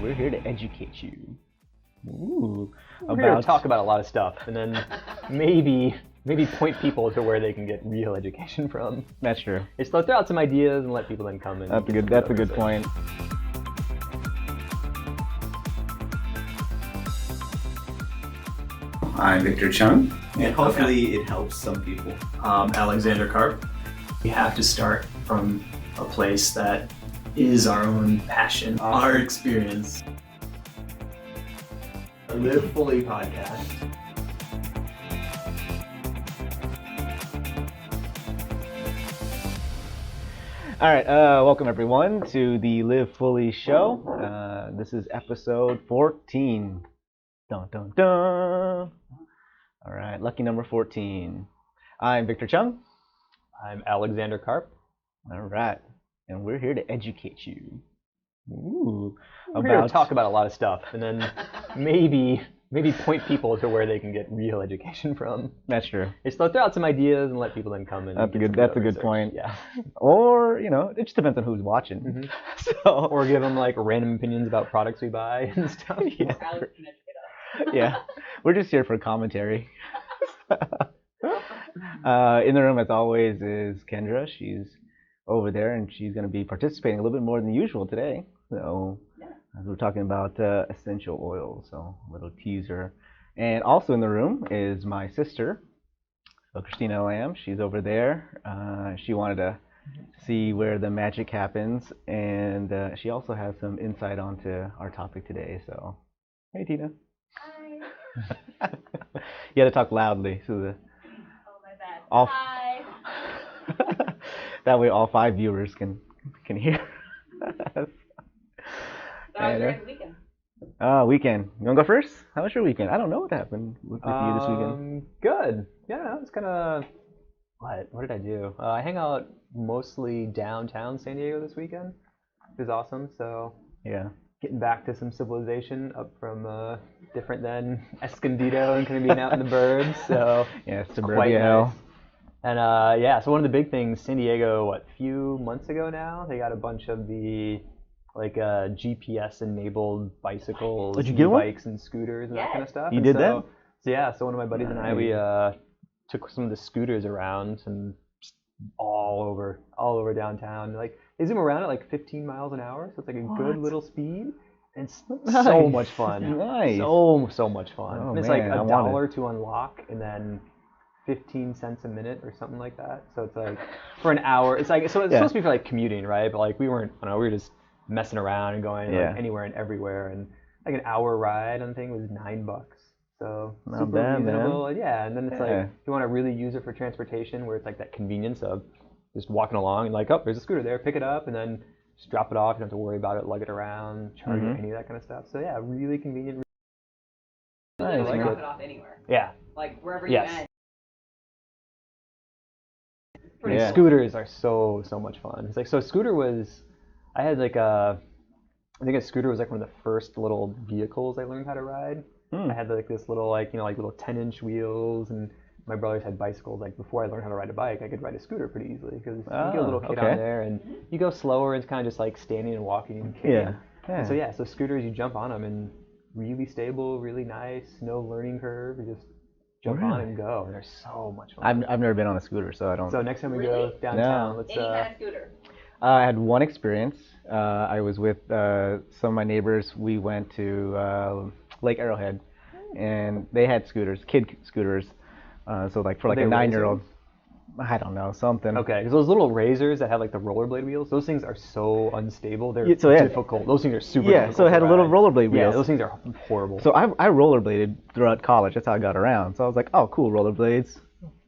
We're here to educate you. Ooh, We're here to talk about a lot of stuff, and then maybe point people to where they can get real education from. That's true. Just throw out some ideas and let people then come in. That's a good point. I'm Victor Chung. And hopefully it helps some people. Alexander Karp. We have to start from a place that is our own passion, our experience. A Live Fully podcast. All right, welcome everyone to the Live Fully show. This is episode 14. Dun dun dun. All right, lucky number 14. I'm Victor Chung. I'm Alexander Karp. All right, and we're here to educate you. Ooh, We're here to talk about a lot of stuff, and then maybe point people to where they can get real education from. That's true. Just throw out some ideas and let people then come in. That's a good point. Yeah. Or it just depends on who's watching. Mm-hmm. So or give them like random opinions about products we buy and stuff. Yeah. Yeah, we're just here for commentary. In the room, as always, is Kyndra. She's over there, and she's going to be participating a little bit more than usual today. So, as we're talking about essential oils, so a little teaser. And also in the room is my sister, Christina Lamb. She's over there. She wanted to see where the magic happens, and she also has some insight onto our topic today. So, hey, Tina. Hi. You had to talk loudly so the my bad. all Hi. that way all 5 viewers can hear us. How was your weekend? Weekend. You want to go first? How was your weekend? I don't know what happened with you this weekend. Good. Yeah, it was kind of. What did I do? I hang out mostly downtown San Diego this weekend. It was awesome. So Yeah. getting back to some civilization up from different than Escondido and kind of being out in the burbs. So Yeah, quite suburbia nice. hell. And so one of the big things, San Diego, a few months ago now, they got a bunch of the GPS enabled bicycles, Did you get one? bikes and scooters and that kind of stuff. You And did that? So one of my buddies and I, we took some of the scooters around and just all over downtown. Like they zoom around at like 15 miles an hour, so it's like a good little speed. And it's so much fun. Nice. So much fun. Oh, And it's man, like I $1 want to unlock, and then 15 cents a minute or something like that. So it's like for an hour. It's like so it's supposed to be for like commuting, right? But like we weren't. I don't know. We were just messing around and going like anywhere and everywhere. And like an hour ride on the thing was $9. So Not super bad, reasonable. man. Yeah. And then it's like if you want to really use it for transportation, where it's like that convenience of just walking along and like, oh, there's a scooter there, pick it up, and then just drop it off. You don't have to worry about it, lug it around, charge it, any of that kind of stuff. So yeah, really convenient. Nice, Like man. drop it off anywhere. Yeah. Like wherever you Yes. went. Yeah. Scooters are so much fun. It's like so. Scooter was, I had like I think a scooter was like one of the first little vehicles I learned how to ride. I had like this little like little 10-inch wheels, and my brothers had bicycles. Like before I learned how to ride a bike, I could ride a scooter pretty easily because you get a little kid on there, and you go slower. And it's kind of just like standing and walking and kicking. Yeah. And so scooters, you jump on them and really stable, really nice, no learning curve. You just jump on and go, and they're so much fun. I've never been on a scooter, so I don't. So next time we go downtown, let's. Any kind of scooter. I had one experience. I was with some of my neighbors. We went to Lake Arrowhead, and they had scooters, kid scooters. So like for like a 9-year-old, I don't know, something. Okay, because those little razors that have like the rollerblade wheels, those things are so unstable. They're difficult. Those things are super difficult. Yeah, so it had a little rollerblade wheels. Yeah, those things are horrible. So I rollerbladed throughout college. That's how I got around. So I was like, oh, cool, rollerblades.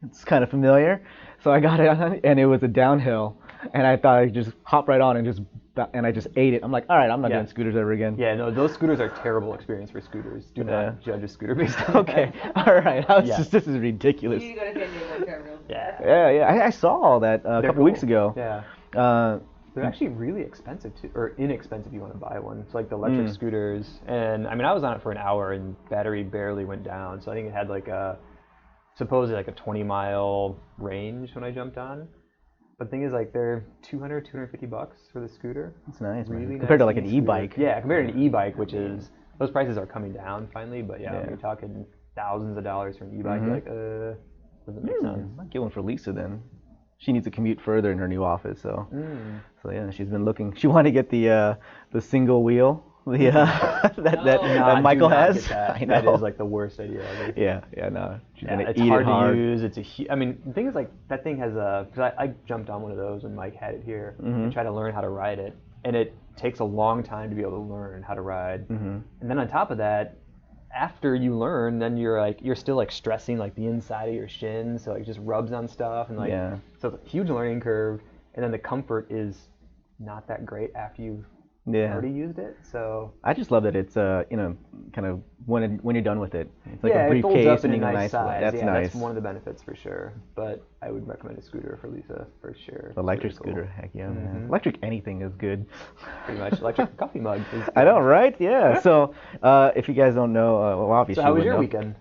It's kind of familiar. So I got it on, and it was a downhill. And I thought I'd just hop right on and I just ate it. I'm like, all right, I'm not doing scooters ever again. Yeah, no, those scooters are terrible experience for scooters. Do not judge a scooter based on Okay, all right. This is ridiculous. You need to go to San Diego, Trevor. Yeah. I saw all that a couple weeks ago. Yeah. They're actually really expensive or inexpensive if you want to buy one. It's like the electric scooters, and I mean I was on it for an hour and battery barely went down. So I think it had like supposedly like a 20-mile range when I jumped on. But the thing is, like, they're $250 for the scooter. That's nice, man. Really Compared to nice like an e-scooter. e-bike. Yeah, compared to an e-bike, which is, those prices are coming down finally, but yeah, Yeah. when you're talking thousands of dollars for an e-bike, you're like, doesn't make sense. Might get one for Lisa then. She needs to commute further in her new office, so yeah, she's been looking. She wanted to get the single wheel, that Michael has. I know. That is like the worst idea ever. Yeah, no. She's gonna It's eat hard it hard. to use. I mean, the thing is, like, that thing has because I jumped on one of those when Mike had it here and tried to learn how to ride it, and it takes a long time to be able to learn how to ride. And then on top of that, after you learn, then you're still like stressing like the inside of your shins, so it just rubs on stuff, and like so it's a huge learning curve, and then the comfort is not that great after you've already used it. So I just love that it's kind of when you're done with it, it's like yeah, a it folds briefcase up in and a a nice nice size. That's yeah, nice. that's one of the benefits for sure. But I would recommend a scooter for Lisa for sure. The electric It's really scooter, heck yeah, man. Electric anything is good. Pretty much. Electric coffee mug is good. I know, right? Yeah. So if you guys don't know, well, obviously. So how was you your know. weekend?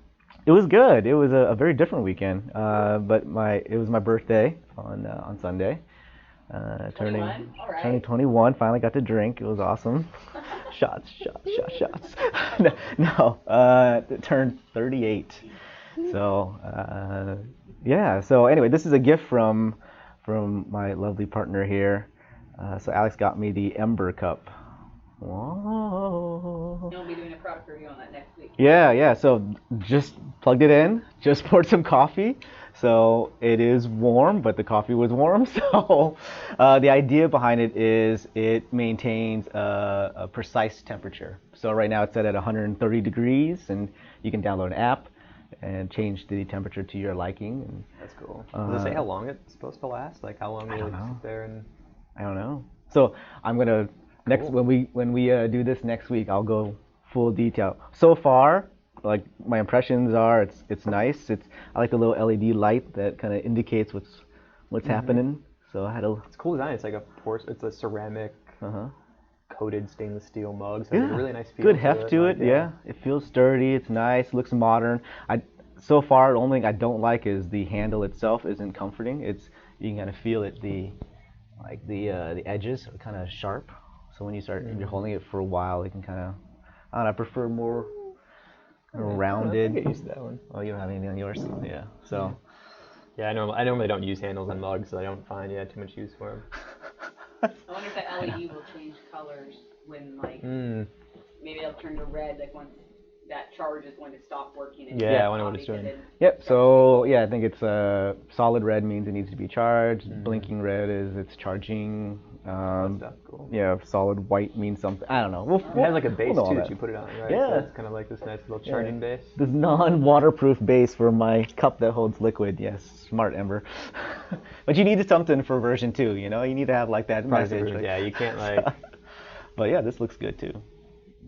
It was good. It was a very different weekend. But it was my birthday on Sunday. Turning All right. turning 21. Finally got to drink. It was awesome. shots. No. Turned 38. So yeah. So anyway, this is a gift from my lovely partner here. So Alex got me the Ember Cup. Whoa. You'll be doing a product review on that next week. Yeah. So just plugged it in, just poured some coffee. So it is warm, but the coffee was warm. So the idea behind it is it maintains a precise temperature. So right now it's set at 130 degrees, and you can download an app and change the temperature to your liking. And, That's cool. Does it say how long it's supposed to last? Like how long will it sit there? And I don't know. So I'm gonna when we do this next week, I'll go full detail. So far, like my impressions are, it's nice. I like the little LED light that kind of indicates what's happening. So I had it's cool design. It's like it's a ceramic coated stainless steel mug. So it's a really nice feel. Good heft to it. Yeah, it feels sturdy. It's nice. Looks modern. So far, the only thing I don't like is the handle itself isn't comforting. You can kind of feel it. The edges are kind of sharp. So when if you're holding it for a while, it can kind of. I don't know. I prefer more rounded. I get used to that one. Oh, you don't have anything on yours? Yeah. So. Yeah, I normally don't use handles on mugs, so I don't find too much use for them. I wonder if that LED will change colors when maybe it'll turn to red, like once that charge is going to stop working. And I wonder what it's doing. Yep. So I think it's solid red means it needs to be charged. Blinking red is it's charging. Cool. Yeah. Solid white means something. I don't know. It has like a base we'll too that that you put it on, right? Yeah. So it's kind of like this nice little charging base. This non-waterproof base for my cup that holds liquid. Yes, smart Ember. But you needed something for version 2. You need to have like that message. Yeah, you can't like. But yeah, this looks good too.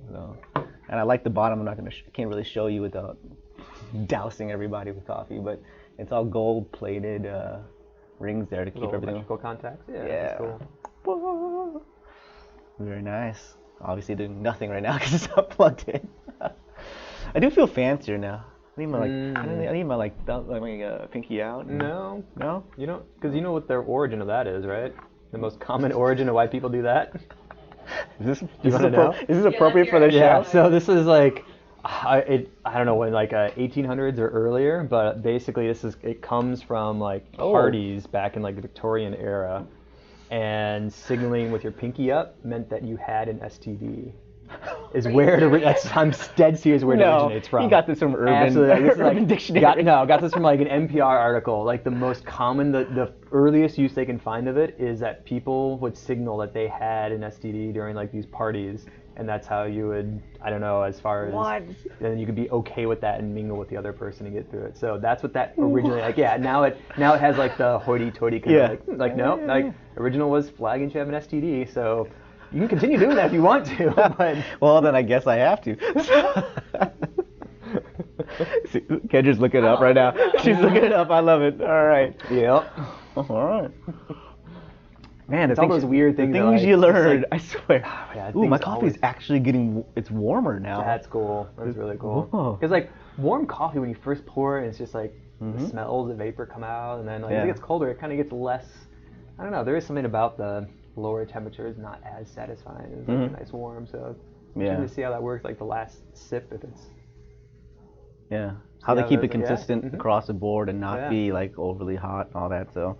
So, and I like the bottom. I'm not gonna. Can't really show you without dousing everybody with coffee. But it's all gold-plated rings there to keep everything. Electrical contacts. Yeah. That's cool. Very nice. Obviously doing nothing right now because it's not plugged in. I do feel fancier now. I need my pinky out. No. You don't? Because you know what the origin of that is, right? The most common origin of why people do that. Is you want to know? Is this appropriate for the show? Yeah. So this is like, I don't know when, like 1800s or earlier, but basically it comes from like parties back in like the Victorian era, and signaling with your pinky up meant that you had an STD. I'm dead serious where it originates from. You got this from Urban. Absolutely. This is Urban Dictionary. Got this from like an NPR article. Like the most common, the earliest use they can find of it is that people would signal that they had an STD during like these parties, and that's how you would, I don't know, as far as then you could be okay with that and mingle with the other person and get through it. So that's what that originally now it has like the hoity-toity kind of like original was flagging you have an STD, so. You can continue doing that if you want to, but... Well, then I guess I have to. See, Kyndra's looking it up right now. She's looking it up. I love it. All right. Yep. All right. Man, it's all those weird things. The things you learned, like, I swear. Yeah, ooh, my coffee's actually it's warmer now. That's cool. That's really cool. Because like warm coffee, when you first pour it, it's just like the smells, the vapor come out, and then like as it gets colder, it kind of gets less. I I don't know. There is something about the lower temperatures not as satisfying as like a nice warm. So trying to see how that works. Like the last sip, if it's how they keep it consistent across the board and not be like overly hot and all that. So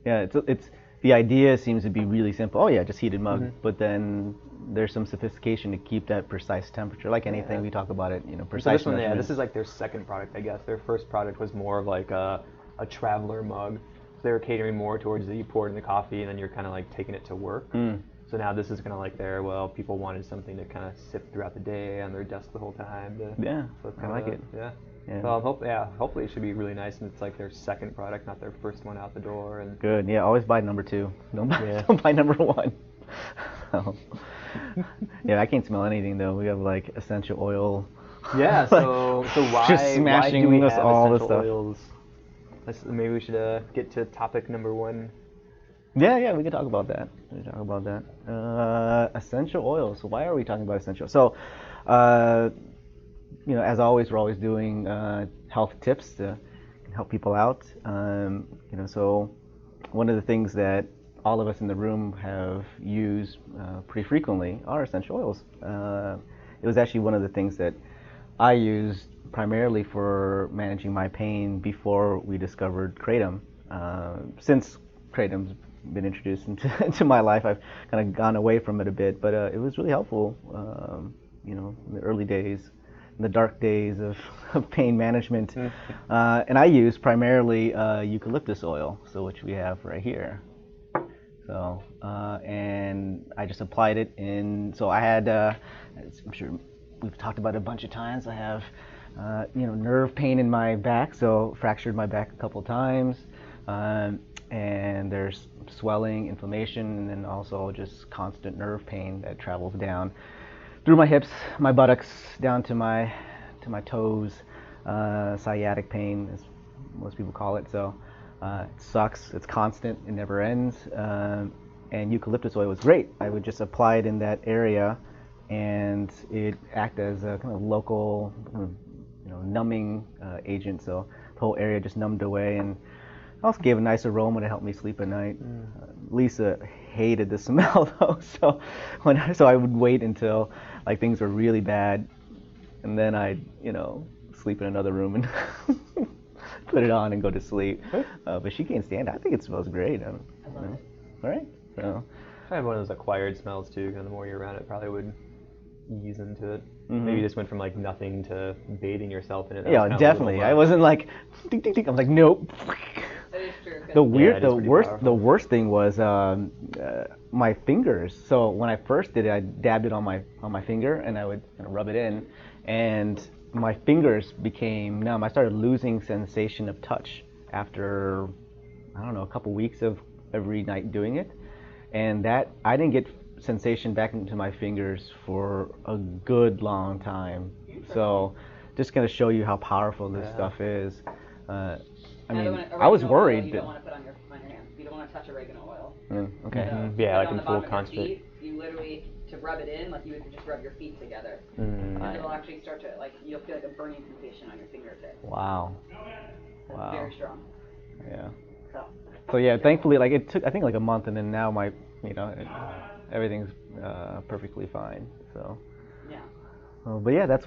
it's the idea seems to be really simple. Oh yeah, just heated mug. But then there's some sophistication to keep that precise temperature. Like anything we talk about it, precise. So this one, this is like their second product, I guess. Their first product was more of like a traveler mug. So they were catering more towards that you pour it in the coffee and then you're kind of like taking it to work. So now this is kind of like people wanted something to kind of sip throughout the day on their desk the whole time. So I like it. Well, hopefully it should be really nice, and it's like their second product, not their first one out the door. And good. Yeah, always buy number 2. Don't buy number 1. So, I can't smell anything though. We have like essential oil. Yeah. So why just smashing why do we us have all essential the stuff. oils? Maybe we should get to topic number 1. Yeah, we can talk about that. Essential oils. So why are we talking about essential? So, as always, we're always doing health tips to help people out. So one of the things that all of us in the room have used pretty frequently are essential oils. It was actually one of the things that I used primarily for managing my pain before we discovered kratom. Since kratom's been introduced into my life, I've kind of gone away from it a bit, but it was really helpful, in the early days, in the dark days of pain management. And I use primarily eucalyptus oil, which we have right here. So, and I just applied it in, so I had, I'm sure we've talked about it a bunch of times, I have, nerve pain in my back, so fractured my back a couple times. And there's swelling, inflammation, and then also just constant nerve pain that travels down through my hips, my buttocks, down to my toes, sciatic pain, as most people call it. So it sucks. It's constant. It never ends. And eucalyptus oil was great. I would just apply it in that area, and it acted as a kind of local, numbing agent. So the whole area just numbed away, and also gave a nice aroma to help me sleep at night. Lisa hated the smell though, so I would wait until like things were really bad, and then I'd sleep in another room and put it on and go to sleep. But she can't stand it. I think it smells great. I love it. All right. So I have one of those acquired smells too. Kind of the more you're around it, probably would ease into it. Maybe you just went from like nothing to bathing yourself in it. Yeah, definitely. I wasn't like ding, ding, ding. I'm like nope. That is true. The worst thing was my fingers. So when I first did it, I dabbed it on my finger and I would kind of rub it in, and my fingers became numb. I started losing sensation of touch after a couple weeks of every night doing it, and that I didn't get sensation back into my fingers for a good long time. So just going to show you how powerful this stuff is. I was worried. You don't want to put on your hands. You don't want to touch oregano oil. Okay. Like in full concert. You literally, to rub it in, like you would just rub your feet together. It'll actually start to, you'll feel like a burning sensation on your fingertip. Wow. It's very strong. Yeah. So yeah, thankfully, it took I think a month, and then now my, everything's perfectly fine. So. Yeah. But yeah, that's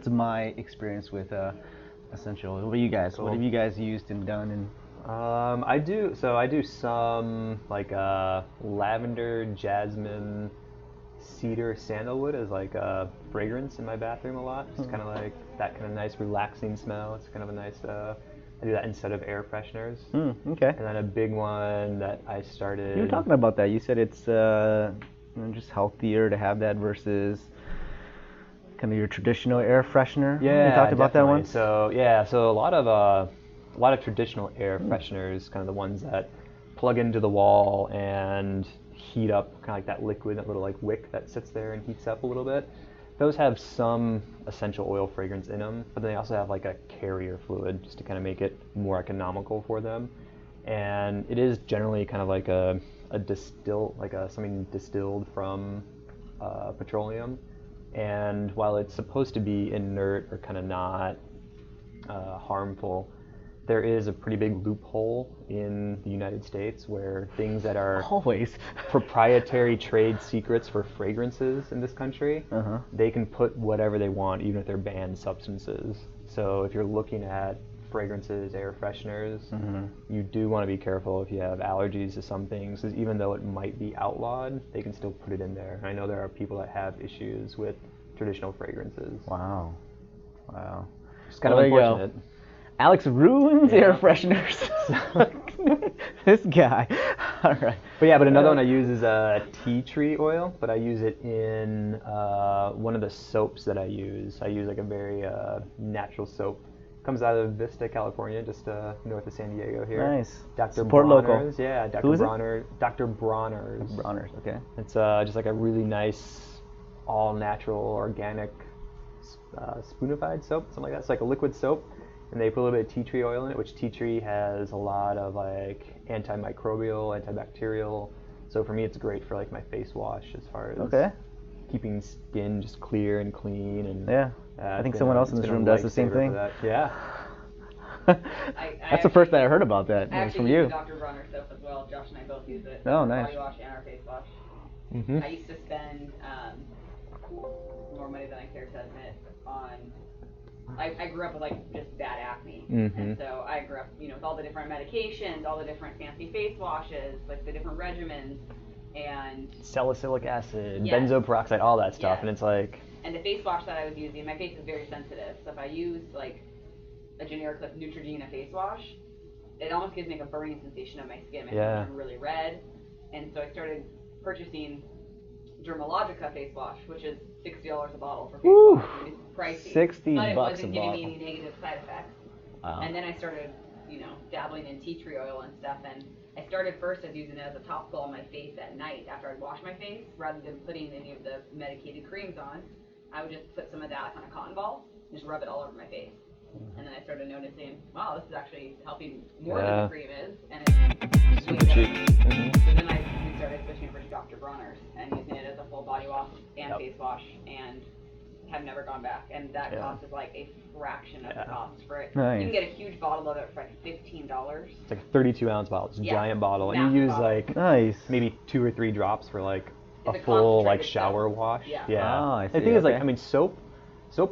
my experience with essential. What about you guys? Cool. What have you guys used and done? And I do some lavender, jasmine, cedar, sandalwood as a fragrance in my bathroom a lot. It's kind of like that kind of nice relaxing smell. It's kind of a nice. I do that instead of air fresheners. Okay. And then a big one that I started. You were talking about that. You said it's just healthier to have that versus kind of your traditional air freshener. Yeah, you talked about that one. So a lot of traditional air fresheners, kind of the ones that plug into the wall and heat up, kind of like that liquid, that little wick that sits there and heats up a little bit. Those have some essential oil fragrance in them, but then they also have a carrier fluid just to kind of make it more economical for them. And it is generally kind of something distilled from petroleum. And while it's supposed to be inert or kind of not harmful, there is a pretty big loophole in the United States where things that are Always. proprietary trade secrets for fragrances in this country, they can put whatever they want, even if they're banned substances. So if you're looking at fragrances, air fresheners, you do want to be careful if you have allergies to some things, because even though it might be outlawed, they can still put it in there. I know there are people that have issues with traditional fragrances. Wow. It's kind of unfortunate. Alex ruins air fresheners. This guy. All right. But another one I use is tea tree oil, but I use it in one of the soaps that I use. I use like a very natural soap. Comes out of Vista, California, just north of San Diego here. Nice. Dr. Support Bronner's. local. Yeah, Dr. Who is Bronner. Dr. Bronner's. Bronner's, okay. It's just like a really nice, all-natural, organic, spoonified soap, something like that. It's like a liquid soap, and they put a little bit of tea tree oil in it, which tea tree has a lot of like antimicrobial, antibacterial. So for me, it's great for like my face wash as far as keeping skin just clear and clean. And I think someone else in this room does the same thing. Yeah. That's the first that I heard about that. I It was from actually you. use Dr. Bronner soap as well. Josh and I both use it. Oh, nice. Body wash and our face wash. I used to spend more money than I care to admit on. I grew up with like just bad acne, and so I grew up, with all the different medications, all the different fancy face washes, like the different regimens, and salicylic acid, benzoyl peroxide, all that stuff, and it's like. And the face wash that I was using, my face is very sensitive, so if I use like a generic like Neutrogena face wash, it almost gives me like a burning sensation on my skin. My skin is really red, and so I started purchasing Dermalogica face wash, which is $60 a bottle for face wash. It's pricey. $60 but it a wasn't giving bottle. me any negative side effects. Wow. And then I started, dabbling in tea tree oil and stuff, and I started first as using it as a topical on my face at night after I'd wash my face, rather than putting any of the medicated creams on. I would just put some of that on a cotton ball, and just rub it all over my face. And then I started noticing, wow, this is actually helping more than the cream is, and it's super cheap. So then we started switching over to Dr. Bronner's and using it as a full body wash and face wash, and have never gone back. And that cost is like a fraction of the cost for it. Nice. You can get a huge bottle of it for like $15. It's like a 32-ounce bottle. It's a giant bottle, and massive you use bottle. like maybe 2 or 3 drops for like a It's a full like concentrated shower soap. wash. Yeah. Oh, I The see, thing is, like, okay. I mean, soap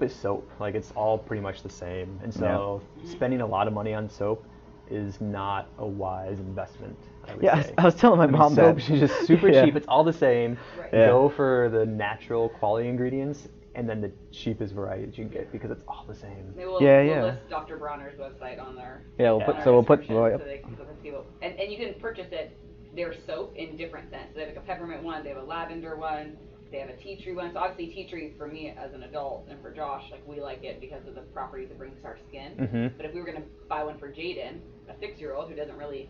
is soap. Like, it's all pretty much the same. And so spending a lot of money on soap is not a wise investment, I would say. I was telling my mom soap that. is just super cheap. It's all the same. Right. Go for the natural quality ingredients and then the cheapest variety that you can get, because it's all the same. Maybe we'll list Dr. Bronner's website on there. We'll put so they can see what, and you can purchase it, their soap in different scents. So they have like a peppermint one, they have a lavender one, they have a tea tree one. So obviously tea tree for me as an adult, and for Josh, like, we like it because of the properties it brings to our skin. But if we were going to buy one for Jaden, a 6-year-old who doesn't really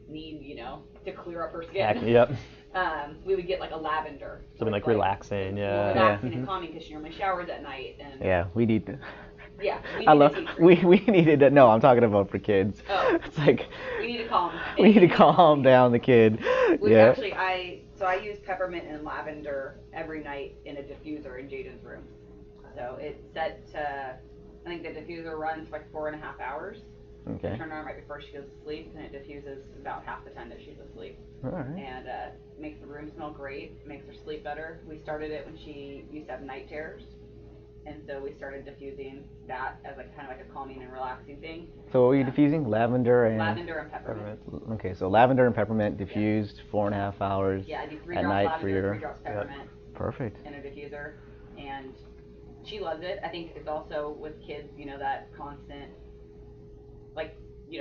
need, to clear up her skin, we would get like a lavender. Something like relaxing, relaxing and calming, because she normally showers at night. And we need to. Yeah, we needed to. No, I'm talking about for kids. Oh. It's like we need to calm. We need to calm down the kid. Actually, I use peppermint and lavender every night in a diffuser in Jaden's room. So it's set to, I think the diffuser runs for like 4.5 hours. Okay. I turn it on right before she goes to sleep, and it diffuses about half the time that she's asleep. All right. And makes the room smell great, makes her sleep better. We started it when she used to have night terrors. And so we started diffusing that as like kind of like a calming and relaxing thing. So what were you diffusing? Lavender and peppermint. Okay, so lavender and peppermint diffused 4.5 hours I do 3 at drops night lavender, for your 3 drops peppermint perfect in a diffuser, and she loves it. I think it's also with kids, that constant, like,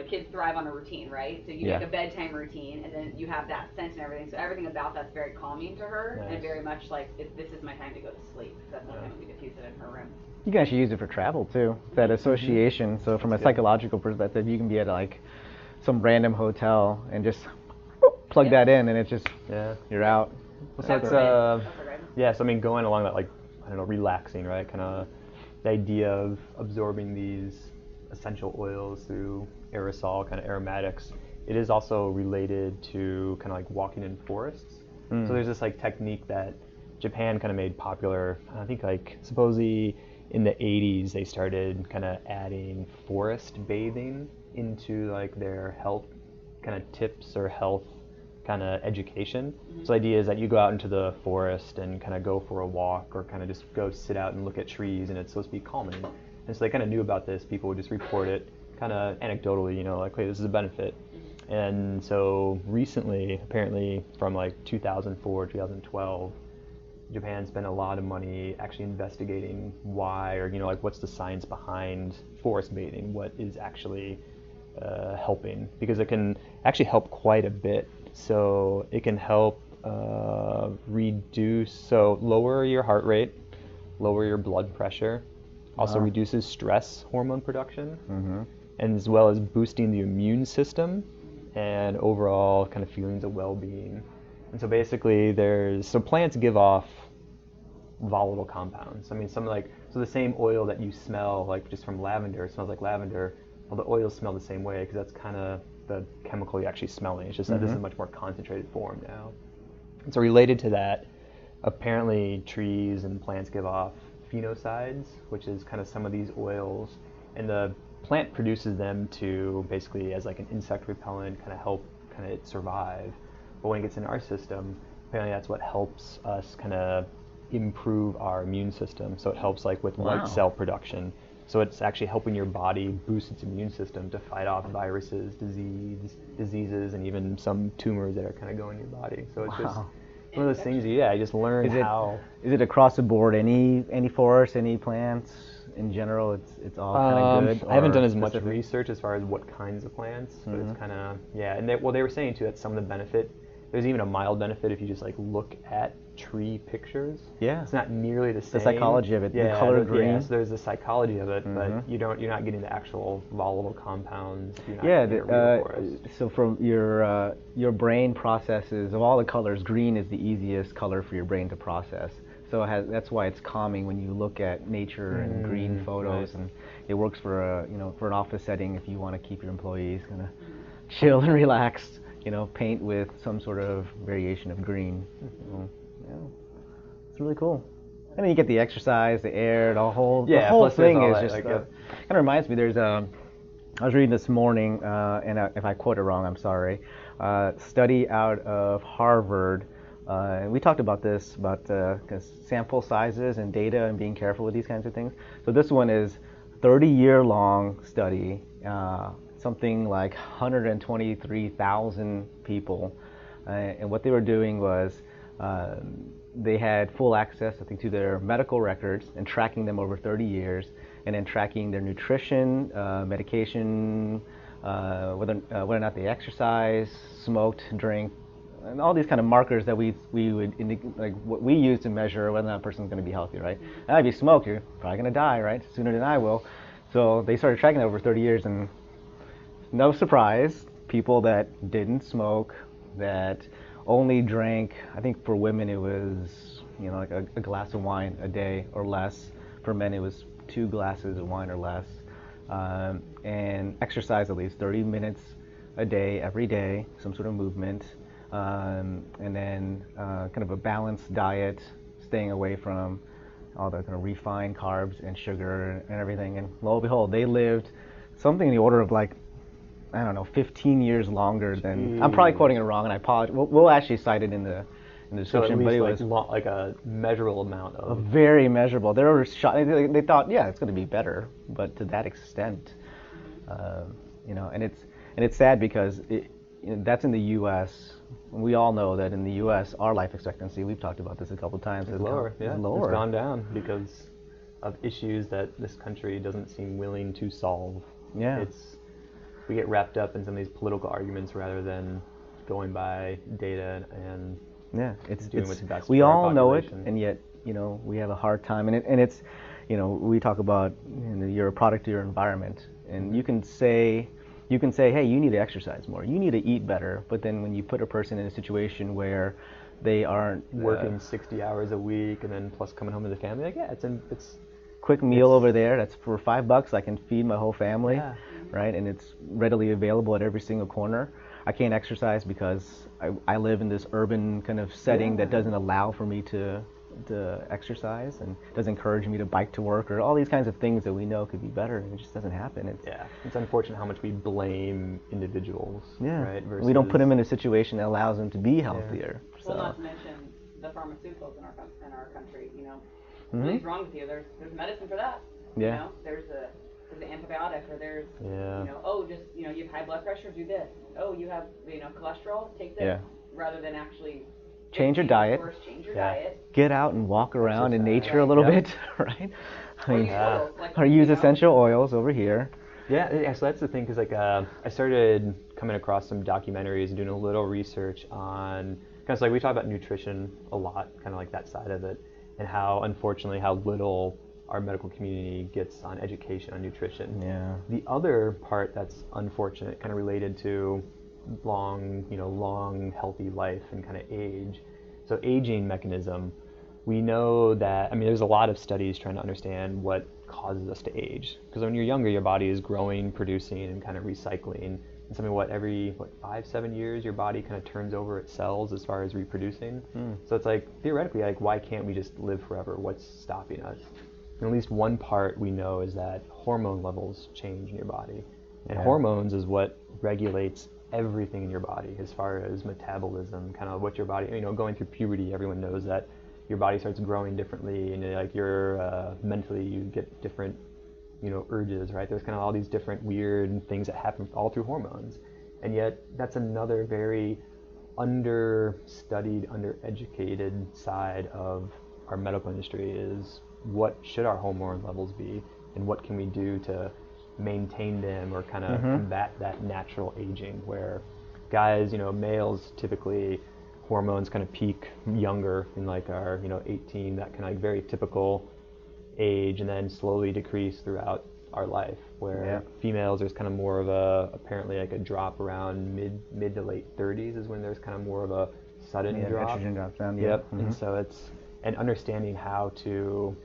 kids thrive on a routine, right? So you make a bedtime routine, and then you have that scent and everything. So everything about that's very calming to her, and very much like, this is my time to go to sleep. That's the time we diffuse it in her room. You can actually use it for travel too. That association. So from a psychological perspective, you can be at like some random hotel and just plug that in, and it's just you're out. So it's so I mean, going along that, like, I don't know, relaxing, right? Kind of the idea of absorbing these essential oils through aerosol kind of aromatics. It is also related to kind of like walking in forests. So there's this like technique that Japan kind of made popular. I think like supposedly in the 80s they started kind of adding forest bathing into like their health kind of tips or health kind of education. So the idea is that you go out into the forest and kind of go for a walk or kind of just go sit out and look at trees, and it's supposed to be calming. And so they kind of knew about this. People would just report it kind of anecdotally, you know, like, hey, this is a benefit. And so recently, apparently from like 2004, 2012, Japan spent a lot of money actually investigating why, or, you know, like what's the science behind forest bathing, what is actually helping, because it can actually help quite a bit. So it can help lower your heart rate, lower your blood pressure, also reduces stress hormone production, and as well as boosting the immune system and overall kind of feelings of well-being. And so basically plants give off volatile compounds. I mean, so the same oil that you smell, like just from lavender, it smells like lavender. Well, the oils smell the same way because that's kind of the chemical you're actually smelling. It's just that this is a much more concentrated form now. And so related to that, apparently trees and plants give off phenocides, which is kind of some of these oils, and the plant produces them to basically as like an insect repellent, kind of help kind of it survive. But when it gets in our system, apparently that's what helps us kind of improve our immune system. So it helps like with white cell production. So it's actually helping your body boost its immune system to fight off viruses, diseases, and even some tumors that are kind of going in your body. So it's just one of those things. I just learned how. Is it across the board? Any forest, any plants in general? It's all kind of good. I haven't done as much research as far as what kinds of plants, but it's kind of And they were saying too that some of the benefit. There's even a mild benefit if you just like look at tree pictures. Yeah. It's not nearly the same. The psychology of it, the color green. Yeah, so there's the psychology of it, but you're not getting the actual volatile compounds. You're not real forest. So from your brain processes, of all the colors, green is the easiest color for your brain to process. So that's why it's calming when you look at nature and green photos, and it works for for an office setting if you want to keep your employees kind of chill and relaxed. Paint with some sort of variation of green. It's really cool. And then you get the exercise, the air, the whole thing is just. Kind of reminds me. I was reading this morning, and if I quote it wrong, I'm sorry. Study out of Harvard. And we talked about this about sample sizes and data and being careful with these kinds of things. So this one is 30-year-long study. Something like 123,000 people, and what they were doing was they had full access, I think, to their medical records and tracking them over 30 years, and then tracking their nutrition, medication, whether or not they exercise, smoked, drink, and all these kind of markers that we would like what we use to measure whether or not a person's going to be healthy, right? And if you smoke, you're probably going to die, right? Sooner than I will. So they started tracking that over 30 years, and no surprise, people that didn't smoke, that only drank, I think for women it was, like a glass of wine a day or less. For men it was 2 glasses of wine or less. And exercise at least 30 minutes a day, every day, some sort of movement. And then kind of a balanced diet, staying away from all the kind of refined carbs and sugar and everything. And lo and behold, they lived something in the order of like, I don't know, 15 years longer than. I'm probably quoting it wrong, and I apologize. We'll actually cite it in the description. So at least but it was like a measurable amount of. Very measurable. They were they thought, it's going to be better, but to that extent, and it's sad because that's in the U.S. We all know that in the U.S. our life expectancy, we've talked about this a couple of times, is lower. It's lower. It's gone down because of issues that this country doesn't seem willing to solve. Yeah. We get wrapped up in some of these political arguments rather than going by data and doing what's best. We all know it, and yet we have a hard time. And it's we talk about you're a product of your environment, and you can say, hey, you need to exercise more, you need to eat better. But then when you put a person in a situation where they aren't working 60 hours a week and then plus coming home to the family, like it's quick meal over there. That's for $5. I can feed my whole family, right? And it's readily available at every single corner. I can't exercise because I live in this urban kind of setting that doesn't allow for me to to exercise and doesn't encourage me to bike to work, or all these kinds of things that we know could be better, and it just doesn't happen. It's unfortunate how much we blame individuals, right? Versus we don't put them in a situation that allows them to be healthier. Well, not to mention the pharmaceuticals in our country. Something's wrong with you. There's medicine for that. You know, there's an antibiotic, or there's you have high blood pressure, do this. Oh, you have cholesterol, take this. Rather than actually change your diet. Get out and walk around in nature a little bit, right? Or use essential oils over here. Yeah, so that's the thing, because I started coming across some documentaries and doing a little research on, kind of we talk about nutrition a lot, kind of like that side of it, and how, unfortunately, how little our medical community gets on education on nutrition. Yeah. The other part that's unfortunate, kind of related to long healthy life and kind of age. So aging mechanism, we know that, there's a lot of studies trying to understand what causes us to age. Because when you're younger, your body is growing, producing, and kind of recycling. And something every 5-7 years, your body kind of turns over its cells as far as reproducing. So it's theoretically, why can't we just live forever? What's stopping us? And at least one part we know is that hormone levels change in your body. And hormones is what regulates everything in your body as far as metabolism, kind of what your body, going through puberty, everyone knows that your body starts growing differently, and you're mentally, you get different, urges, right? There's kind of all these different weird things that happen all through hormones. And yet that's another very understudied, undereducated side of our medical industry, is what should our hormone levels be, and what can we do to maintain them, or kind of combat that natural aging, where guys, males typically, hormones kind of peak younger in our 18, that kind of very typical age, and then slowly decrease throughout our life, where females, there's kind of more of apparently a drop around mid to late 30s is when there's kind of more of a sudden drop. Estrogen drops down. And so and understanding how to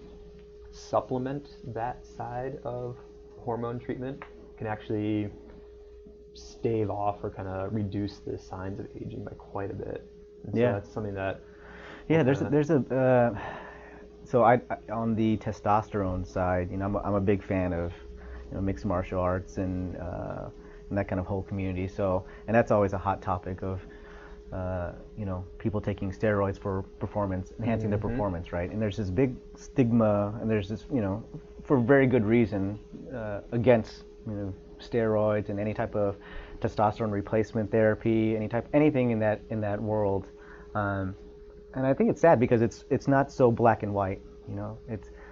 supplement that side of hormone treatment can actually stave off or kind of reduce the signs of aging by quite a bit. And so that's something that so I on the testosterone side, I'm a big fan of mixed martial arts and that kind of whole community. So, and that's always a hot topic of people taking steroids for performance, enhancing their performance, right? And there's this big stigma, and there's this, for very good reason, against steroids and any type of testosterone replacement therapy, anything in that world. And I think it's sad because it's not so black and white.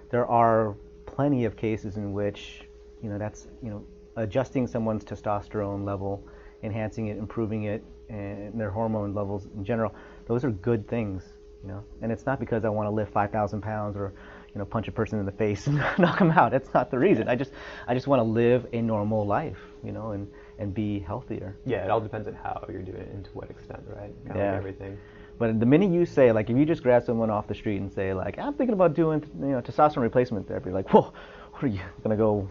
There are plenty of cases in which that's adjusting someone's testosterone level, enhancing it, improving it, and their hormone levels in general. Those are good things, and it's not because I want to lift 5,000 pounds or punch a person in the face and knock them out. That's not the reason. I just want to live a normal life, and be healthier. Yeah, it all depends on how you're doing it and to what extent, right? Kind of like everything. But the minute you say, if you just grab someone off the street and say, I'm thinking about doing, testosterone replacement therapy, whoa, what are you gonna go,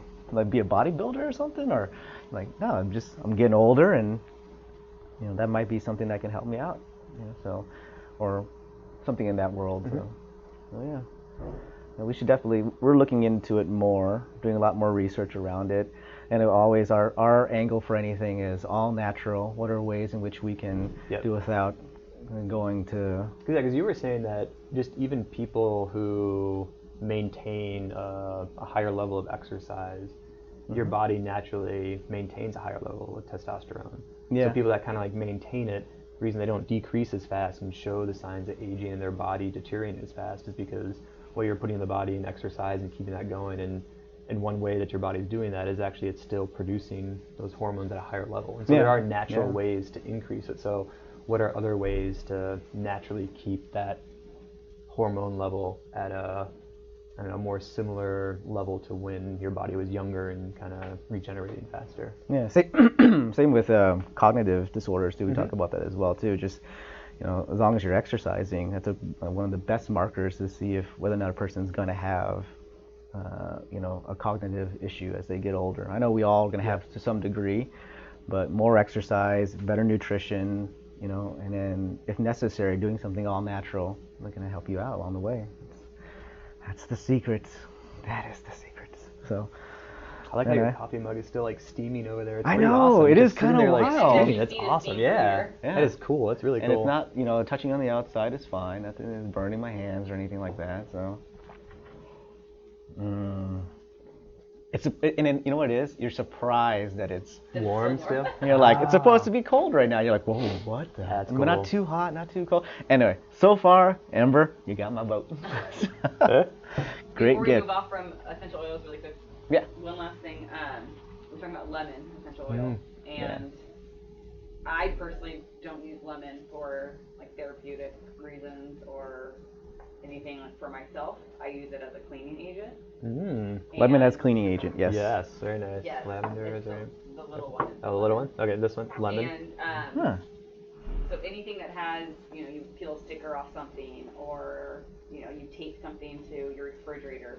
be a bodybuilder or something? Or no, I'm getting older, and that might be something that can help me out. So, or something in that world. So we should we're looking into it more, doing a lot more research around it. And always our angle for anything is all natural. What are ways in which we can do without going to... Because you were saying that just even people who maintain a higher level of exercise, your body naturally maintains a higher level of testosterone. So people that kind of maintain it, the reason they don't decrease as fast and show the signs of aging and their body deteriorating as fast is because what you're putting in the body in exercise and keeping that going, and one way that your body's doing that is actually it's still producing those hormones at a higher level. And so there are natural ways to increase it. So what are other ways to naturally keep that hormone level at a more similar level to when your body was younger and kind of regenerating faster? Yeah, same with cognitive disorders too. We talk about that as well too. Just as long as you're exercising, that's one of the best markers to see whether or not a person's going to have a cognitive issue as they get older. I know we all are going to have to some degree, but more exercise, better nutrition, and then if necessary, doing something all natural, that's going to help you out along the way. That's the secret. That is the secret. So. I like how your coffee mug is still like steaming over there. It's I pretty know, awesome. it is Just sitting kinda there, like, wild. steaming. That's awesome. Yeah. That is cool. That's really cool. And it's not, you know, touching on the outside is fine. Nothing is burning my hands or anything like that. So. And you know what it is? You're surprised that it's warm still. You're like, it's supposed to be cold right now. You're like, whoa, what the heck? That's But not cool. too hot, not too cold. Anyway, so far, Ember, you got my vote. Great Before we gift. move off from essential oils really quick, Yeah. one last thing. We're talking about lemon essential oil, and I personally don't use lemon for like therapeutic reasons or anything like for myself. I use it as a cleaning agent. Lemon as cleaning agent, yes. Yes, very nice. Yes, Lavender it's is right. the little one. Oh, the little one? Okay, this one, lemon. And so anything that has, you know, you peel a sticker off something, or you know, you tape something to your refrigerator.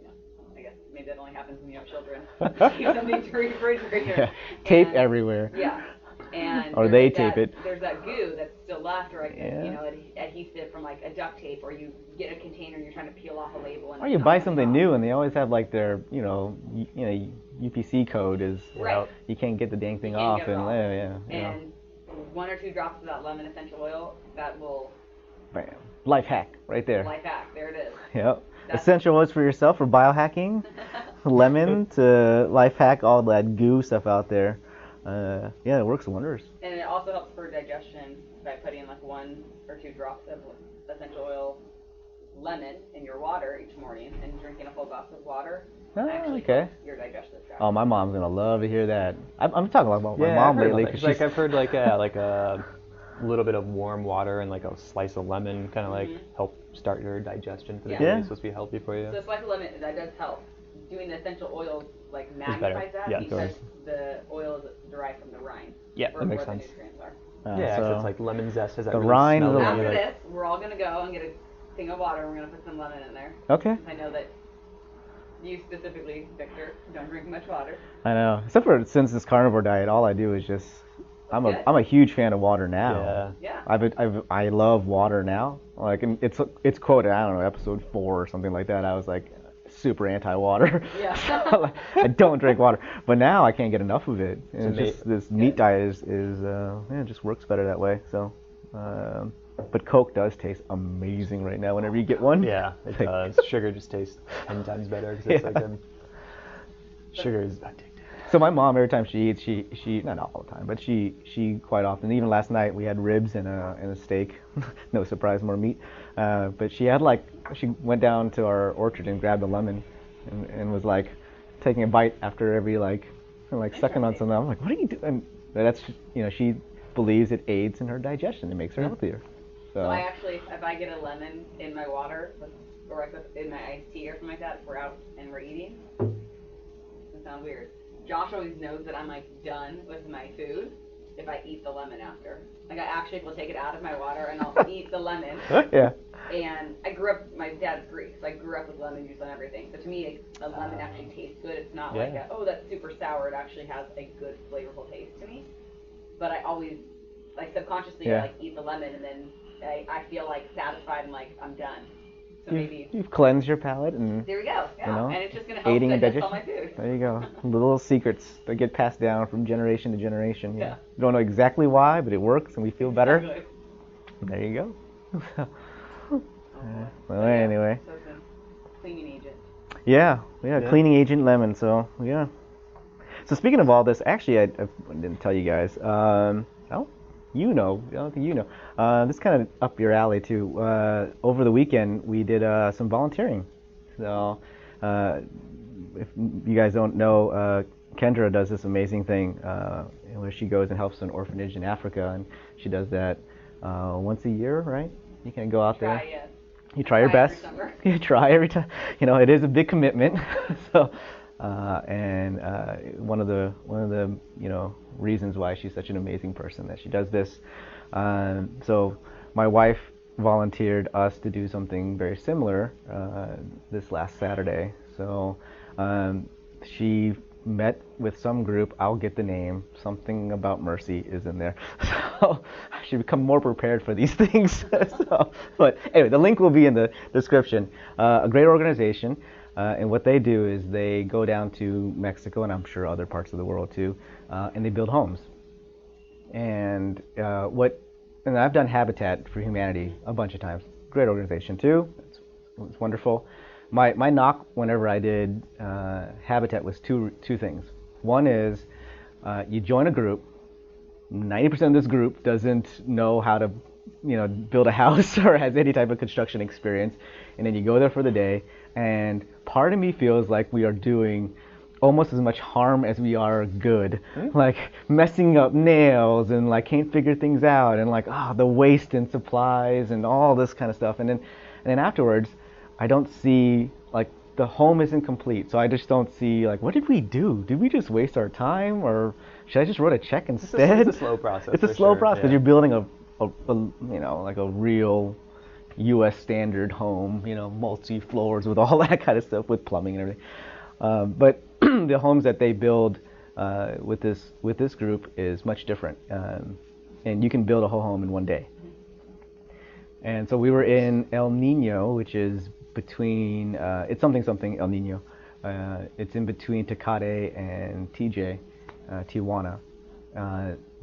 You know, I guess maybe that only happens when you have children. Tape something to your refrigerator. Yeah. Tape And- everywhere. Yeah. And Or there's they like tape that, it. There's that goo that's still left, or like Yeah. you know, adhesive from like a duct tape, or you get a container and you're trying to peel off a label. And Or it's you not buy coming something off. new and they always have like their, UPC code is, Right. you can't get the dang thing You can't off. get it And off. yeah. And 1 or 2 drops of that lemon essential oil, that will Bam. Life hack right there. life hack. There it is. Yep. That's- Essential oils for yourself for biohacking. Lemon to life hack, all that goo stuff out there. Yeah, it works wonders. And it also helps for digestion by putting like 1 or 2 drops of essential oil lemon in your water each morning and drinking a full glass of water. Oh, Actually okay. helps your digestive tract. Oh, my mom's gonna love to hear that. I'm talking about my Yeah, mom I've heard lately. about that. 'Cause Like she's, I've heard like a little bit of warm water and like a slice of lemon kind of like help start your digestion for the Yeah. day. Yeah. It's supposed to be healthy for you. So it's like a lemon, that does help. Doing the essential oils like better. magnifies that Yeah, because does. the oil is derived from the rind. Yeah, where, that makes where sense. the nutrients are. Yeah, so so it's like lemon zest has that the really rind is a smelly, lot. After like, this, we're all gonna go and get a thing of water and we're gonna put some lemon in there. okay. I know that you specifically, Victor, don't drink much water. I know. Except for since this carnivore diet, all I do is just. I'm Good. a huge fan of water now. Yeah. Yeah. I love water now. Like, and it's quoted, I don't know, episode 4 or something like that. I was like super anti-water. Yeah. Like, I don't drink water, but now I can't get enough of it. And It's it's just this meat diet is it just works better that way. So, but Coke does taste amazing right now. Whenever you get one. Yeah, it does. Sugar just tastes 10 times better because it's like sugar is addictive. So my mom, every time she eats, she not all the time, but she quite often, even last night we had ribs and a steak, no surprise, more meat. But she went down to our orchard and grabbed a lemon, and was like taking a bite after every like sucking on something. I'm like, what are you doing? That's she believes it aids in her digestion. It makes her healthier. So I actually, if I get a lemon in my water, or I put in my iced tea or something like that, if we're out and we're eating, it sounds weird. Josh always knows that I'm like done with my food if I eat the lemon after. Like I actually will take it out of my water and I'll eat the lemon. Yeah. And I grew up, my dad's Greek, so I grew up with lemon juice on everything. So to me, a lemon actually tastes good. It's not like that's super sour. It actually has a good flavorful taste to me. But I always, like subconsciously, I, like eat the lemon and then I feel like satisfied and like I'm done. So maybe You've cleansed your palate and. there we go. Yeah, You know, and it's just gonna help aiding in digest all digestion. my food. There you go. Little secrets that get passed down from generation to generation. Yeah. You don't know exactly why, but it works and we feel better. Exactly. There you go. Well, Yeah, anyway. So it's a cleaning agent. Yeah, Yeah. cleaning agent lemon. So yeah. So speaking of all this, actually, I didn't tell you guys. Oh, you know, I don't think you know. This kind of up your alley too. Over the weekend, we did some volunteering. So, if you guys don't know, Kyndra does this amazing thing where she goes and helps an orphanage in Africa, and she does that once a year, right? You can go out there. You try your every best. summer. You try every time. It is a big commitment. So, one of the reasons why she's such an amazing person that she does this. So my wife volunteered us to do something very similar this last Saturday. So she met with some group. I'll get the name. Something about mercy is in there. So I should become more prepared for these things. So, but anyway, the link will be in the description. A great organization. And what they do is they go down to Mexico, and I'm sure other parts of the world too, and they build homes. And and I've done Habitat for Humanity a bunch of times. Great organization too. It's wonderful. My knock whenever I did Habitat was two things. One is you join a group. 90% of this group doesn't know how to, build a house or has any type of construction experience, and then you go there for the day. And part of me feels like we are doing almost as much harm as we are good, like messing up nails and like can't figure things out, and like the waste in supplies and all this kind of stuff. And then afterwards, I don't see, like, the home isn't complete, so I just don't see, like, what did we do? Did we just waste our time, or should I just write a check instead? It's a slow process. It's a slow process because you're building a like a real U.S. standard home, multi floors with all that kind of stuff, with plumbing and everything. But the homes that they build with this group is much different, and you can build a whole home in one day. And so we were in El Nino, which is between it's something El Nino. It's in between Tecate and Tijuana.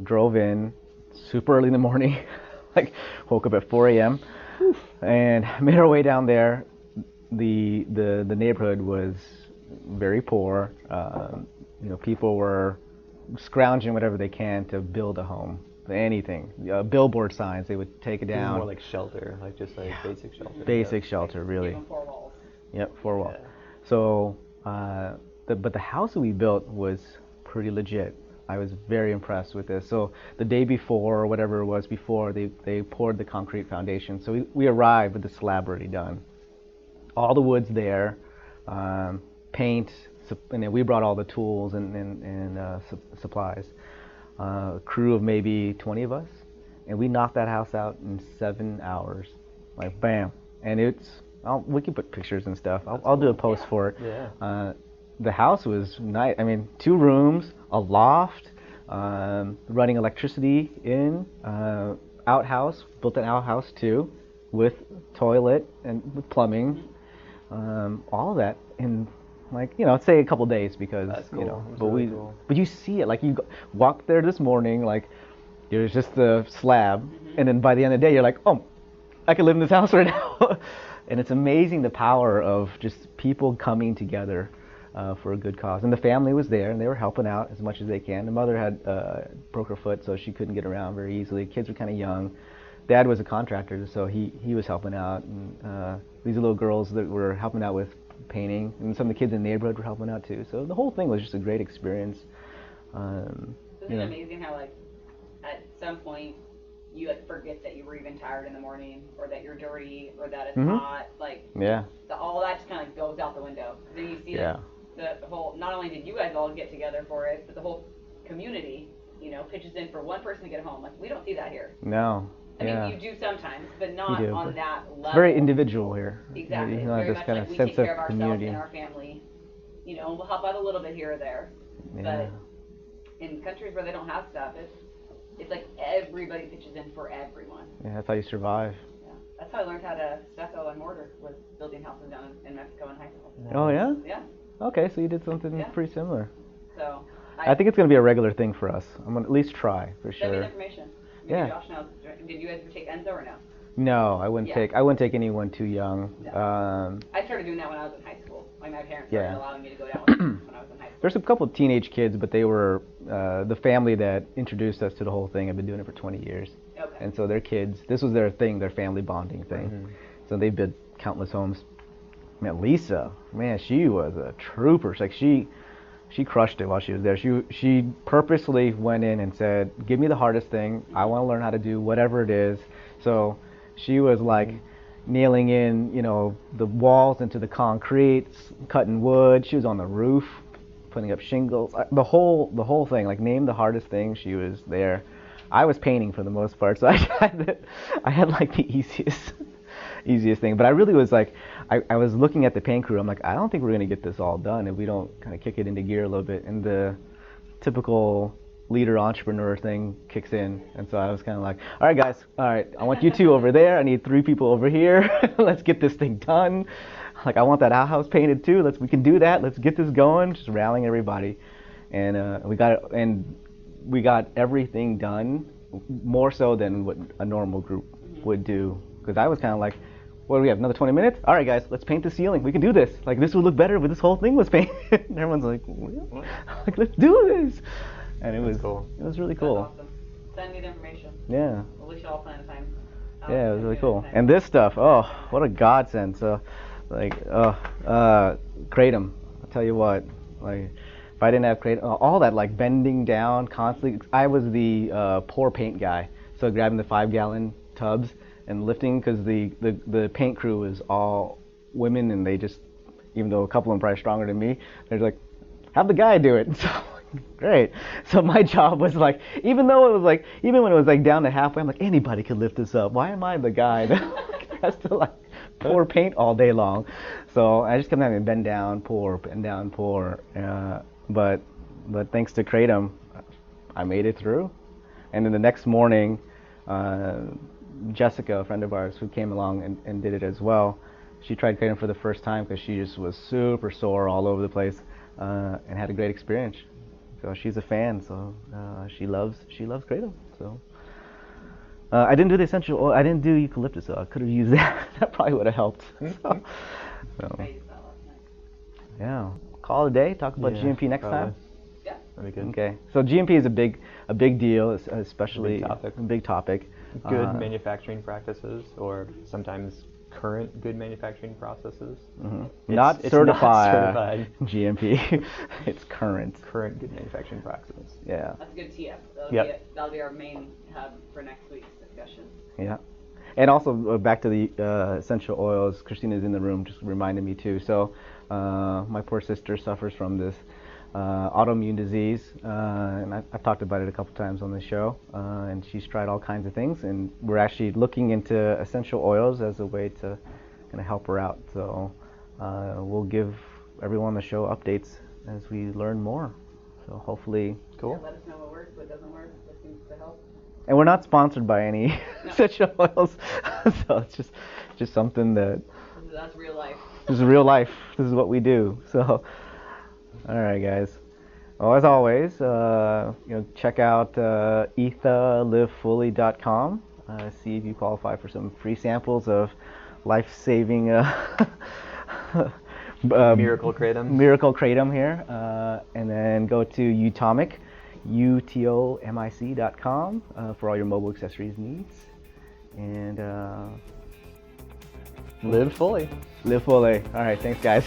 Drove in super early in the morning, like woke up at 4 a.m. and made our way down there. The neighborhood was very poor. People were scrounging whatever they can to build a home, anything. Billboard signs, they would take it down. More like shelter, like just like basic shelter. Basic shelter, really. Even 4 walls. Yep, 4 walls. Yeah. So, but the house that we built was pretty legit. I was very impressed with this. So the day before, or whatever it was before, they poured the concrete foundation. So we arrived with the slab already done. All the wood's there, paint, and then we brought all the tools and supplies. A crew of maybe 20 of us, and we knocked that house out in 7 hours, like bam. And we can put pictures and stuff. I'll do a post for it. Yeah. The house was nice. I mean, 2 rooms, a loft, running electricity in, outhouse, built an outhouse too, with toilet and with plumbing, all of that in, like, say a couple days, because That's cool. That's but really cool. but you see it, like, you walk there this morning, like, there's just the slab, and then by the end of the day you're like, oh, I could live in this house right now. And it's amazing the power of just people coming together for a good cause. And the family was there, and they were helping out as much as they can. The mother had broke her foot, so she couldn't get around very easily. Kids were kind of young. Dad was a contractor, so he was helping out. And these little girls that were helping out with painting, and some of the kids in the neighborhood were helping out too. So the whole thing was just a great experience. Isn't it amazing how, like, at some point you, like, forget that you were even tired in the morning, or that you're dirty, or that it's hot, like, all that just kind of goes out the window. Then you see the whole, not only did you guys all get together for it, but the whole community, pitches in for one person to get home. Like, we don't see that here. No. I mean, you do sometimes, but not on that level. It's very individual here. Exactly. It's very this much kind like of we sense take care of of ourselves community. and our family. We'll help out a little bit here or there. Yeah. But in countries where they don't have stuff, it's like everybody pitches in for everyone. Yeah, that's how you survive. Yeah. That's how I learned how to stucco and mortar, was building houses down in Mexico in high school. Oh yeah? Yeah. Okay, so you did something pretty similar. So I think it's going to be a regular thing for us. I'm going to at least try, for send me the sure. information. Yeah. Josh knows. Did you guys take Enzo or no? No, I wouldn't take anyone too young. No. I started doing that when I was in high school. Like, my parents started allowing me to go down with them when I was in high school. There's a couple of teenage kids, but they were the family that introduced us to the whole thing. I've been doing it for 20 years. Okay. And so their kids, this was their thing, their family bonding thing. Mm-hmm. So they built countless homes. Man, Lisa, she was a trooper. Like, she crushed it while she was there. She purposely went in and said, give me the hardest thing. I want to learn how to do whatever it is. So she was like nailing in, the walls into the concrete, cutting wood. She was on the roof, putting up shingles. The whole thing, like, name the hardest thing, she was there. I was painting for the most part, so I had like the easiest. easiest thing. But I really was like, I was looking at the paint crew. I'm like, I don't think we're gonna get this all done if we don't kind of kick it into gear a little bit. And the typical leader entrepreneur thing kicks in, and so I was kind of like, all right guys, all right, I want you two over there, I need 3 people over here. Let's get this thing done. Like, I want that outhouse painted too. We can do that. Let's get this going. Just rallying everybody, and we got everything done more so than what a normal group would do. Because I was kind of like, what do we have, another 20 minutes? All right guys, let's paint the ceiling. We can do this. Like, this would look better if this whole thing was painted. And everyone's like, what? Like, let's do this. And it was cool. It was really cool. That's awesome. Send me the information. Yeah. Well, we should all plan a time. Yeah, it was really cool. And this stuff, oh, what a godsend. So, like, Kratom. I'll tell you what, like, if I didn't have Kratom, all that, like, bending down constantly. I was the pour paint guy. So grabbing the 5-gallon tubs and lifting, because the paint crew is all women, and they just, even though a couple of them are probably stronger than me, they're like, have the guy do it. So, great. So my job was like, even when it was like down to halfway, I'm like, anybody could lift this up. Why am I the guy that has to like pour paint all day long? So I just kept having to bend down, pour, bend down, pour. But thanks to Kratom, I made it through. And then the next morning, Jessica, a friend of ours who came along and did it as well, she tried Kratom for the first time because she just was super sore all over the place, and had a great experience. So she's a fan, so she loves Kratom. So I didn't do the essential oil. I didn't do eucalyptus, so I could have used that. That probably would have helped. So, yeah. Call it a day. Talk about GMP next time. Yeah. That'd be good. Okay. So GMP is a big deal, especially a big topic. Good manufacturing practices, or sometimes current good manufacturing processes. Mm-hmm. It's not not certified GMP. It's current good manufacturing practices. Yeah. That's a good tee up. That'll be our main hub for next week's discussion. Yeah. And also back to the essential oils. Christina's in the room, just reminded me too. So my poor sister suffers from this autoimmune disease, and I've talked about it a couple times on the show, and she's tried all kinds of things, and we're actually looking into essential oils as a way to kind of help her out. So we'll give everyone on the show updates as we learn more. So hopefully, cool. Yeah, let us know what works, what doesn't work, what seems to help. And we're not sponsored by any essential oils, so it's just something that's real life. This is real life. This is what we do. So. All right, guys. Well, as always, check out ethalivefully.com. See if you qualify for some free samples of life-saving Miracle Kratom here, and then go to Utomic, utomic.com for all your mobile accessories needs. And live fully. Live fully. All right, thanks, guys.